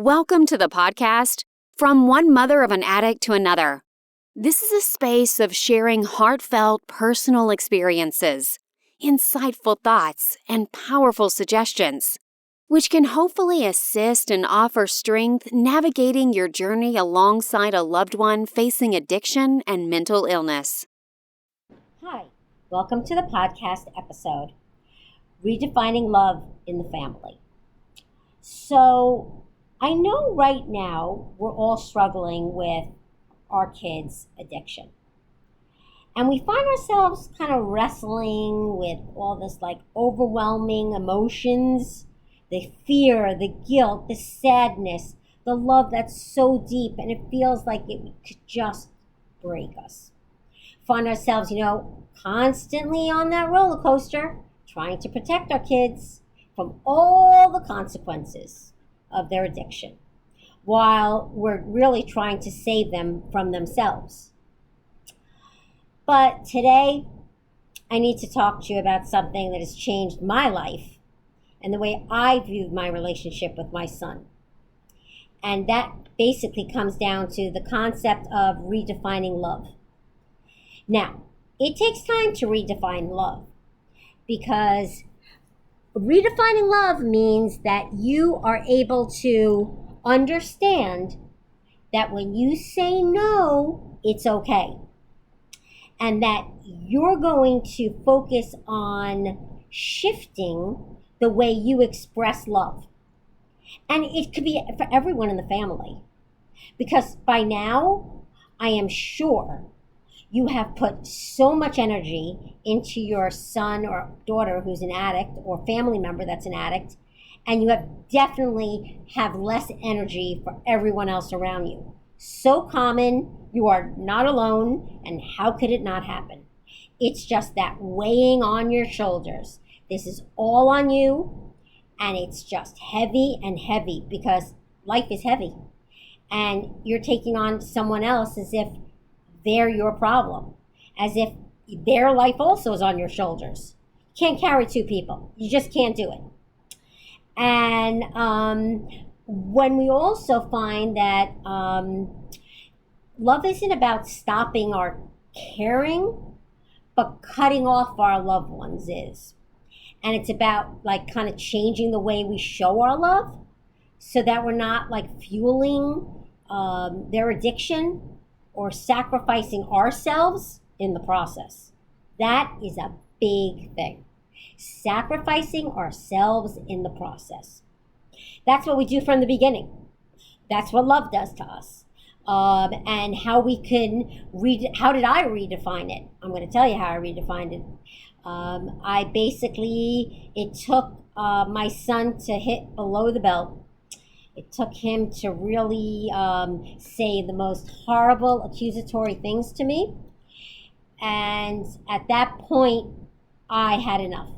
Welcome to the podcast, From One Mother of an Addict to Another. This is a space of sharing heartfelt personal experiences, insightful thoughts, and powerful suggestions, which can hopefully assist and offer strength navigating your journey alongside a loved one facing addiction and mental illness. Hi, welcome to the podcast episode, Redefining Love in the Family. So, I know right now we're all struggling with our kids' addiction. And we find ourselves kind of wrestling with all this overwhelming emotions, the fear, the guilt, the sadness, the love that's so deep and it feels like it could just break us. Find ourselves, constantly on that roller coaster, trying to protect our kids from all the consequences of their addiction, while we're really trying to save them from themselves. But today, I need to talk to you about something that has changed my life and the way I view my relationship with my son. And that basically comes down to the concept of redefining love. Now, it takes time to redefine love because redefining love means that you are able to understand that when you say no, it's okay. And that you're going to focus on shifting the way you express love. And it could be for everyone in the family. Because by now, I am sure you have put so much energy into your son or daughter who's an addict or family member that's an addict, and you have definitely have less energy for everyone else around you. So common, you are not alone, and how could it not happen? It's just that weighing on your shoulders. This is all on you, and it's just heavy and heavy because life is heavy. And you're taking on someone else as if they're your problem, as if their life also is on your shoulders. You can't carry two people. You just can't do it. And when we also find that love isn't about stopping our caring, but cutting off our loved ones is. And it's about kind of changing the way we show our love so that we're not fueling their addiction or sacrificing ourselves in the process. That is a big thing. Sacrificing ourselves in the process. That's what we do from the beginning. That's what love does to us. And how we can how did I redefine it? I'm going to tell you how I redefined it. It took my son to hit below the belt. It took him to really say the most horrible accusatory things to me. And at that point, I had enough.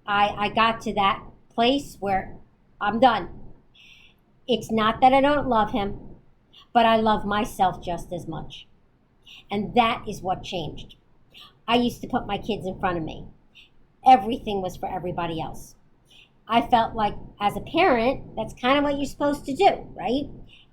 I got to that place where I'm done. It's not that I don't love him, but I love myself just as much. And that is what changed. I used to put my kids in front of me. Everything was for everybody else. I felt like as a parent, that's kind of what you're supposed to do, right?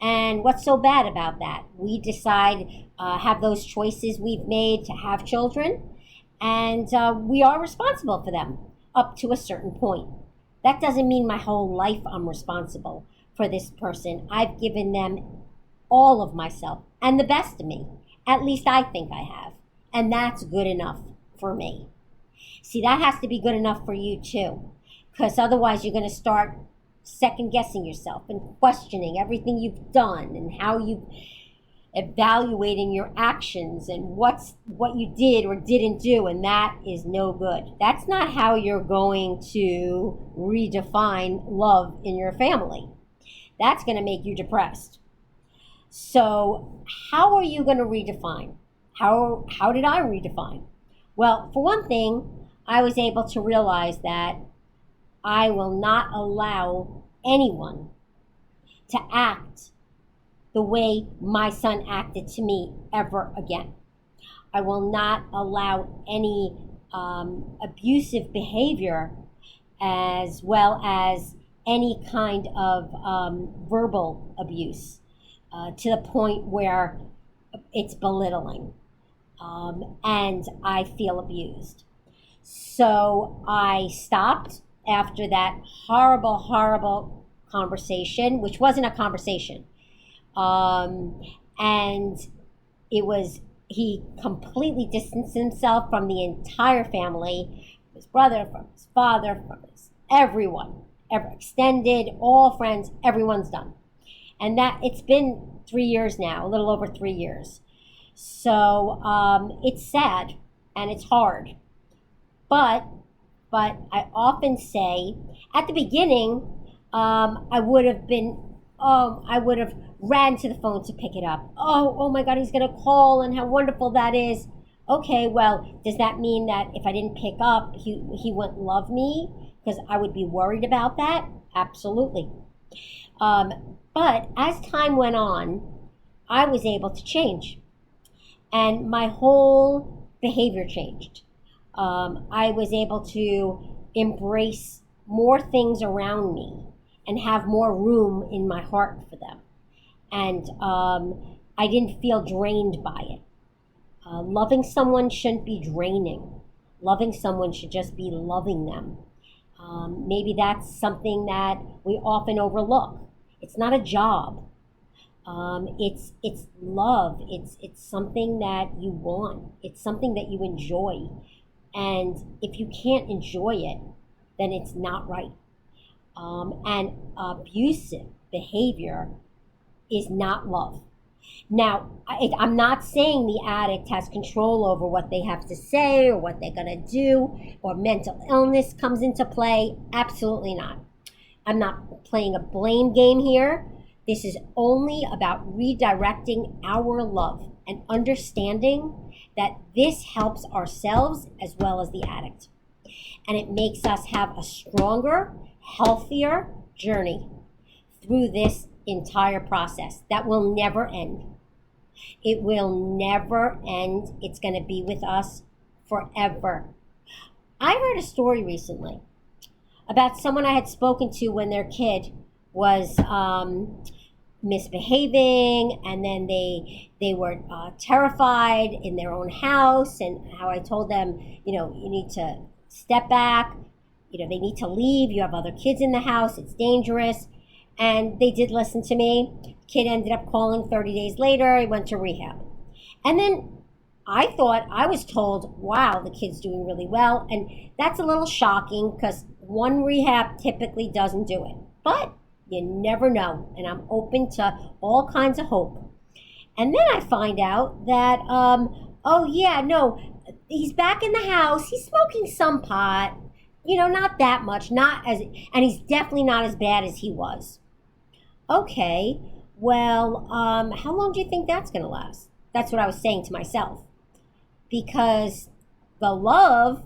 And what's so bad about that? We decide, have those choices we've made to have children, and we are responsible for them up to a certain point. That doesn't mean my whole life I'm responsible for this person. I've given them all of myself and the best of me. At least I think I have. And that's good enough for me. See, that has to be good enough for you too. Because otherwise you're going to start second guessing yourself and questioning everything you've done and how you evaluating your actions and what you did or didn't do, and that is no good. That's not how you're going to redefine love in your family. That's going to make you depressed. So how are you going to redefine? How did I redefine? Well, for one thing, I was able to realize that I will not allow anyone to act the way my son acted to me ever again. I will not allow any abusive behavior as well as any kind of verbal abuse to the point where it's belittling, and I feel abused. So I stopped after that horrible, horrible conversation, which wasn't a conversation. And it was, he completely distanced himself from the entire family, from his brother, from his father, from his everyone, ever extended, all friends, everyone's done. And that, it's been 3 years now, a little over 3 years. So it's sad and it's hard. But I often say at the beginning, I would have been, I would have ran to the phone to pick it up. Oh my God, he's going to call, and how wonderful that is. Okay, well, does that mean that if I didn't pick up, he wouldn't love me? Because I would be worried about that? Absolutely. But as time went on, I was able to change. And my whole behavior changed. I was able to embrace more things around me and have more room in my heart for them. And I didn't feel drained by it. Loving someone shouldn't be draining. Loving someone should just be loving them. Maybe that's something that we often overlook. It's not a job. It's love. It's something that you want. It's something that you enjoy. And if you can't enjoy it, then it's not right. And abusive behavior is not love. Now, I'm not saying the addict has control over what they have to say or what they're going to do, or mental illness comes into play. Absolutely not. I'm not playing a blame game here. This is only about redirecting our love and understanding that this helps ourselves as well as the addict. And it makes us have a stronger, healthier journey through this entire process that will never end. It will never end. It's going to be with us forever. I heard a story recently about someone I had spoken to when their kid was misbehaving, and then they were terrified in their own house, and how I told them, you need to step back, they need to leave, you have other kids in the house, it's dangerous. And they did listen to me. Kid ended up calling 30 days later. He went to rehab. And then I thought, I was told, wow, the kid's doing really well. And that's a little shocking because one rehab typically doesn't do it. But you never know. And I'm open to all kinds of hope. And then I find out that, he's back in the house. He's smoking some pot. Not that much. And he's definitely not as bad as he was. Okay, well, how long do you think that's going to last? That's what I was saying to myself. Because the love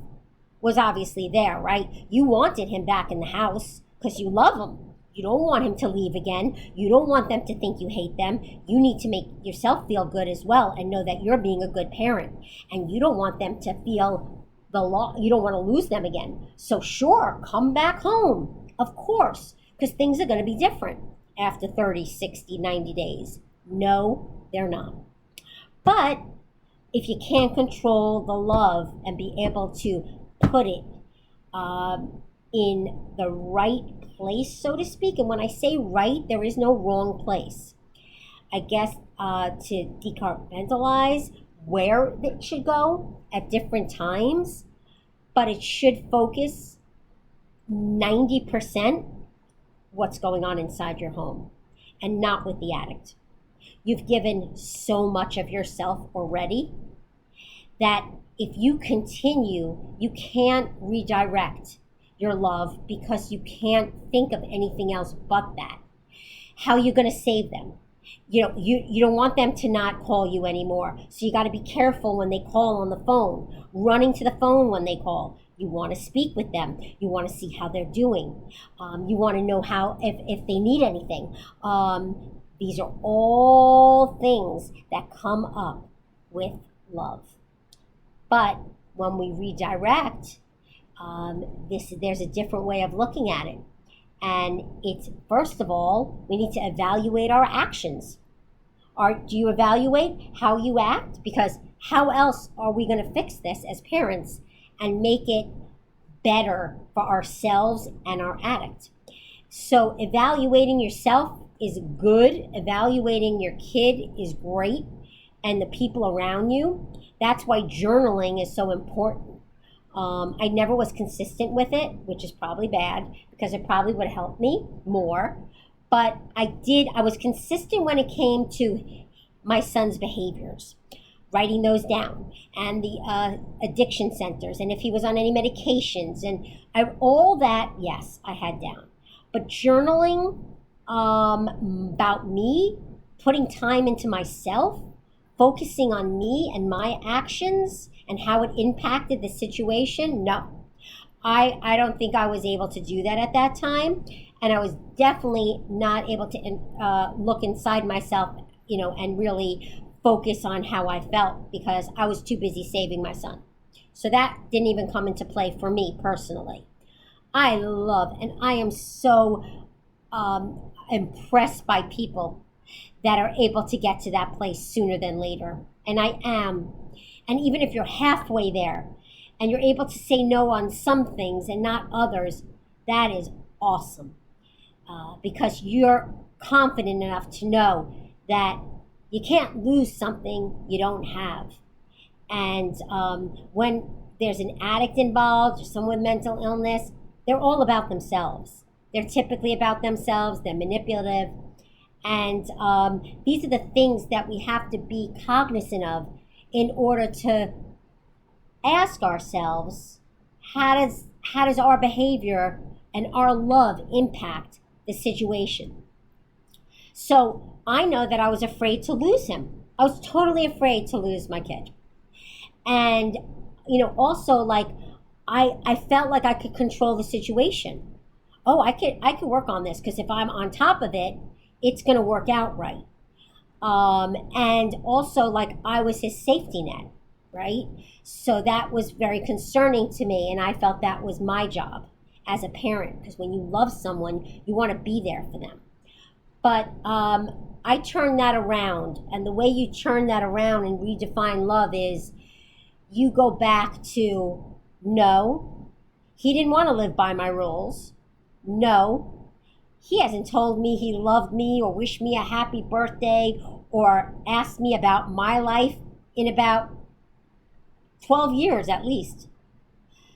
was obviously there, right? You wanted him back in the house because you love him. You don't want him to leave again. You don't want them to think you hate them. You need to make yourself feel good as well and know that you're being a good parent. And you don't want them to feel you don't want to lose them again. So sure, come back home, of course, because things are going to be different after 30, 60, 90 days. No, they're not. But if you can't control the love and be able to put it in the right place, so to speak, and when I say right, there is no wrong place. I guess to decompartmentalize where it should go at different times, but it should focus 90% what's going on inside your home and not with the addict. You've given so much of yourself already that if you continue, you can't redirect your love because you can't think of anything else but that. How are you going to save them? You don't want them to not call you anymore. So you got to be careful when they call on the phone, running to the phone when they call. You want to speak with them. You want to see how they're doing. You want to know if they need anything. These are all things that come up with love. But when we redirect, there's a different way of looking at it. And it's, first of all, we need to evaluate our actions. Do you evaluate how you act? Because how else are we going to fix this as parents and make it better for ourselves and our addict? So evaluating yourself is good. Evaluating your kid is great, and the people around you. That's why journaling is so important. I never was consistent with it, which is probably bad because it probably would help me more. But I was consistent when it came to my son's behaviors, writing those down, and the addiction centers, and if he was on any medications, and all that, yes, I had down. But journaling about me, putting time into myself, focusing on me and my actions and how it impacted the situation, no. I don't think I was able to do that at that time. And I was definitely not able to look inside myself, and really focus on how I felt because I was too busy saving my son. So that didn't even come into play for me personally. I love, and I am so impressed by people that are able to get to that place sooner than later. And I am. And even if you're halfway there and you're able to say no on some things and not others, that is awesome. Because you're confident enough to know that you can't lose something you don't have. And when there's an addict involved or someone with mental illness, they're all about themselves. They're typically about themselves. They're manipulative. And these are the things that we have to be cognizant of in order to ask ourselves, how does our behavior and our love impact the situation? So I know that I was afraid to lose him. I was totally afraid to lose my kid. And, also like I felt like I could control the situation. Oh, I could work on this because if I'm on top of it, it's going to work out right. And also like I was his safety net, right? So that was very concerning to me. And I felt that was my job as a parent, because when you love someone, you want to be there for them. But I turned that around. And the way you turn that around and redefine love is you go back to, no, he didn't want to live by my rules. No, he hasn't told me he loved me or wished me a happy birthday or asked me about my life in about 12 years at least.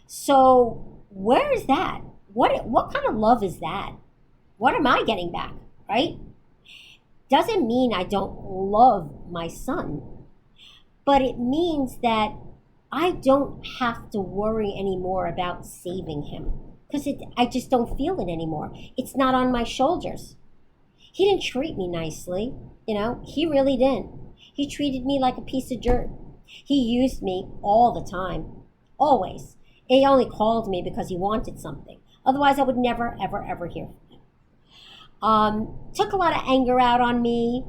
So where is that? What kind of love is that? What am I getting back, right? Doesn't mean I don't love my son, but it means that I don't have to worry anymore about saving him because I just don't feel it anymore. It's not on my shoulders. He didn't treat me nicely, he really didn't. He treated me like a piece of dirt. He used me all the time, always. He only called me because he wanted something. Otherwise, I would never, ever, ever hear from him. Took a lot of anger out on me,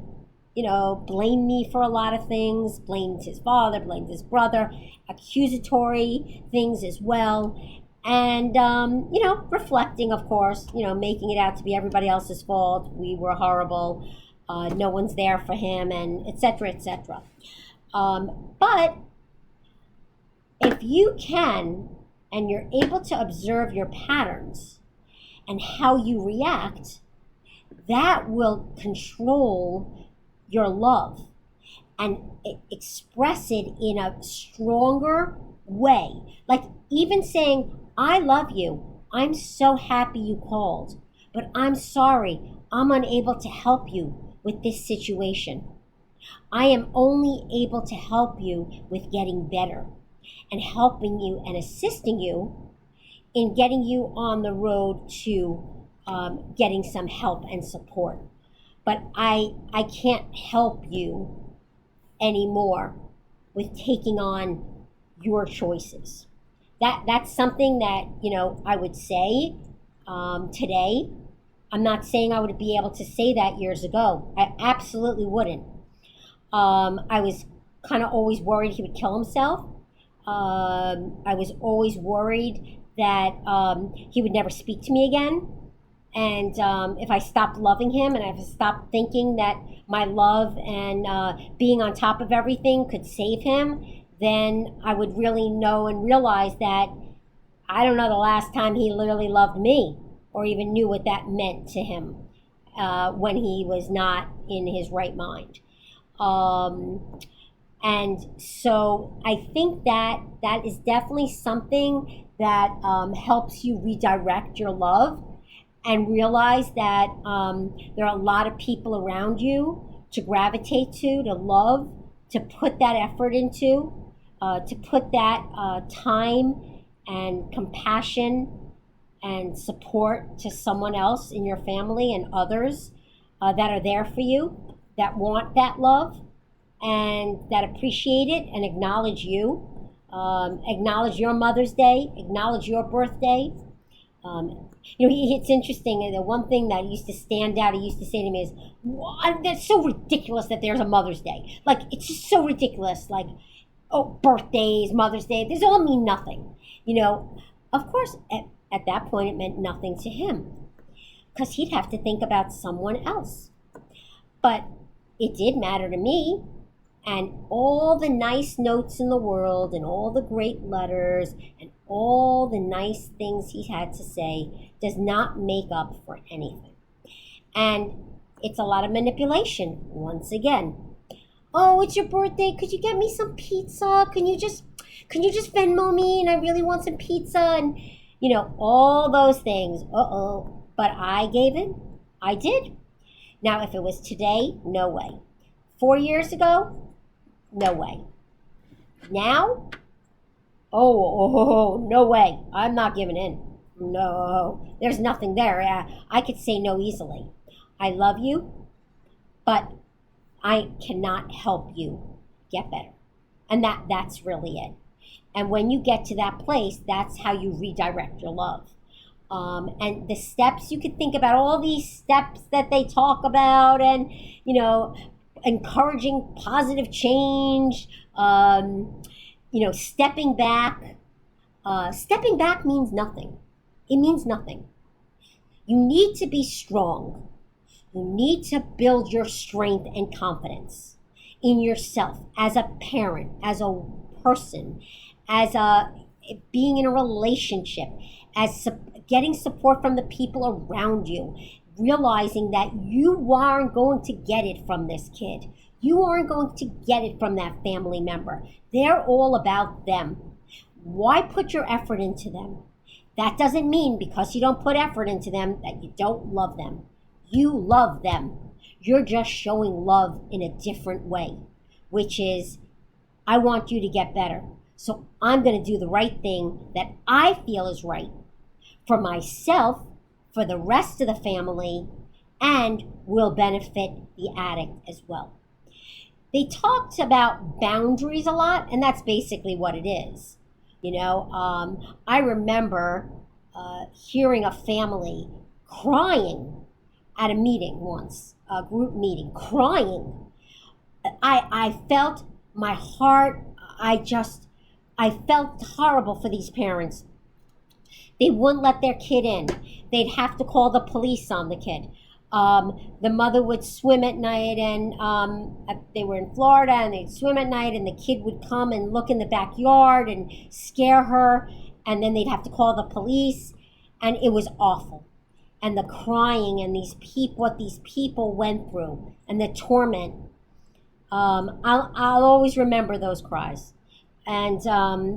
blamed me for a lot of things, blamed his father, blamed his brother, accusatory things as well. And, reflecting, of course, making it out to be everybody else's fault. We were horrible. No one's there for him, and et cetera, et cetera. But if you can, and you're able to observe your patterns and how you react, that will control your love and express it in a stronger way. Like even saying, I love you. I'm so happy you called, but I'm sorry. I'm unable to help you with this situation. I am only able to help you with getting better and helping you and assisting you in getting you on the road to getting some help and support. But I can't help you anymore with taking on your choices. That's something that, I would say today. I'm not saying I would be able to say that years ago. I absolutely wouldn't. I was kind of always worried he would kill himself. I was always worried that he would never speak to me again. And if I stopped loving him and if I stopped thinking that my love and being on top of everything could save him, then I would really know and realize that I don't know the last time he literally loved me or even knew what that meant to him when he was not in his right mind. And so I think that that is definitely something that helps you redirect your love and realize that there are a lot of people around you to gravitate to love, to put that effort into, to put that time and compassion and support to someone else in your family and others that are there for you, that want that love and that appreciate it and acknowledge you. Acknowledge your Mother's Day, acknowledge your birthday. It's interesting. The one thing that used to stand out, he used to say to me is, that's so ridiculous that there's a Mother's Day. Like, it's just so ridiculous. Like, oh, birthdays, Mother's Day, these all mean nothing. Of course, at that point, it meant nothing to him because he'd have to think about someone else. But it did matter to me. And all the nice notes in the world and all the great letters and all the nice things he had to say does not make up for anything. And it's a lot of manipulation, once again. Oh, it's your birthday. Could you get me some pizza? Can you just Venmo me? And I really want some pizza. And, all those things. But I gave in. I did. Now, if it was today, no way. 4 years ago, no way. Now, no way. I'm not giving in. No, there's nothing there. I could say no easily. I love you, but I cannot help you get better. And that's really it. And when you get to that place, that's how you redirect your love. And the steps, you could think about all these steps that they talk about and, encouraging positive change, stepping back. Stepping back means nothing. It means nothing. You need to be strong. You need to build your strength and confidence in yourself as a parent, as a person, as being in a relationship, as getting support from the people around you, realizing that you aren't going to get it from this kid. You aren't going to get it from that family member. They're all about them. Why put your effort into them? That doesn't mean because you don't put effort into them that you don't love them. You love them. You're just showing love in a different way, which is, I want you to get better. So I'm going to do the right thing that I feel is right for myself, for the rest of the family, and will benefit the addict as well. They talked about boundaries a lot, and that's basically what it is. I remember hearing a family crying at a meeting once, a group meeting, crying. I felt my heart, I felt horrible for these parents. They wouldn't let their kid in. They'd have to call the police on the kid. The mother would swim at night, and they were in Florida, and they'd swim at night, and the kid would come and look in the backyard and scare her, and then they'd have to call the police, and it was awful. And the crying and what these people went through, and the torment. I'll always remember those cries, and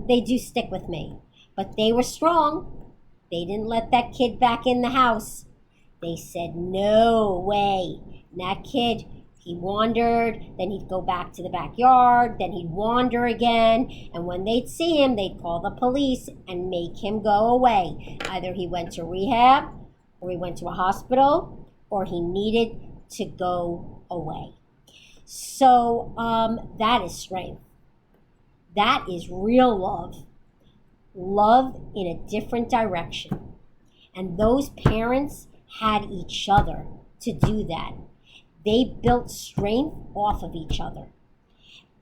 they do stick with me. But they were strong. They didn't let that kid back in the house. They said, no way. And that kid, he wandered, then he'd go back to the backyard, then he'd wander again. And when they'd see him, they'd call the police and make him go away. Either he went to rehab, or he went to a hospital, or he needed to go away. So that is strength. That is real love. Love in a different direction. And those parents had each other to do that. They built strength off of each other.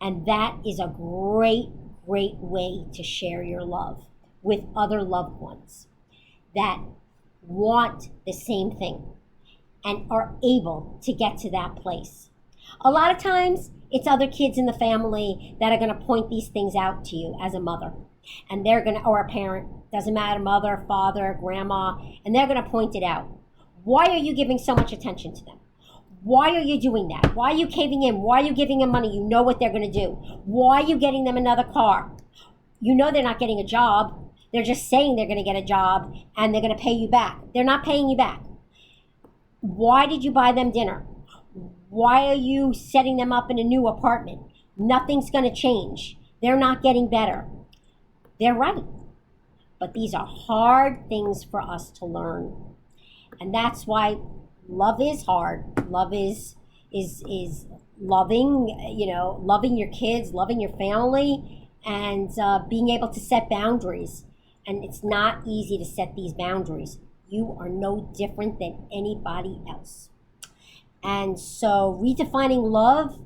And that is a great, great way to share your love with other loved ones. That want the same thing and are able to get to that place. A lot of times, it's other kids in the family that are going to point these things out to you as a mother. And they're going to, or a parent, doesn't matter, mother, father, grandma, and they're going to point it out. Why are you giving so much attention to them? Why are you doing that? Why are you caving in? Why are you giving them money? You know what they're going to do. Why are you getting them another car? You know they're not getting a job. They're just saying they're going to get a job and they're going to pay you back. They're not paying you back. Why did you buy them dinner? Why are you setting them up in a new apartment? Nothing's going to change. They're not getting better. They're right. But these are hard things for us to learn. And that's why love is hard. Love is loving, loving your kids, loving your family, and being able to set boundaries. And it's not easy to set these boundaries. You are no different than anybody else. And so redefining love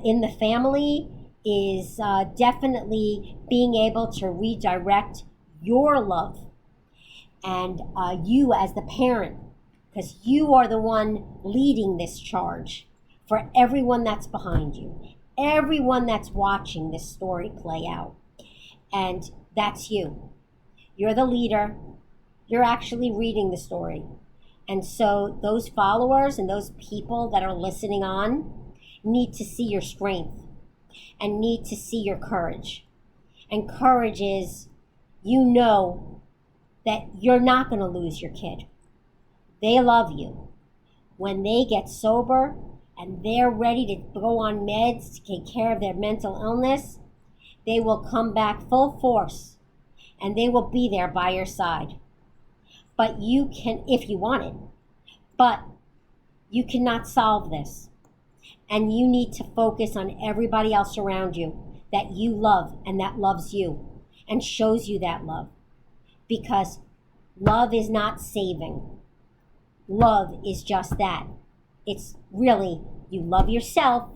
in the family is definitely being able to redirect your love and you as the parent, because you are the one leading this charge for everyone that's behind you, everyone that's watching this story play out. And that's you. You're the leader. You're actually reading the story. And so those followers and those people that are listening on need to see your strength and need to see your courage. And courage is, you know that you're not going to lose your kid. They love you. When they get sober and they're ready to go on meds to take care of their mental illness, they will come back full force and they will be there by your side. But you can, if you want it, but you cannot solve this. And you need to focus on everybody else around you that you love and that loves you and shows you that love. Because love is not saving. Love is just that. It's really, you love yourself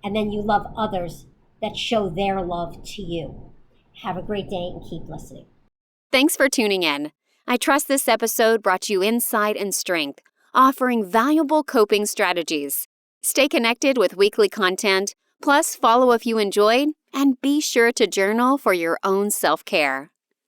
and then you love others that show their love to you. Have a great day and keep listening. Thanks for tuning in. I trust this episode brought you insight and strength, offering valuable coping strategies. Stay connected with weekly content, plus follow if you enjoyed, and be sure to journal for your own self-care.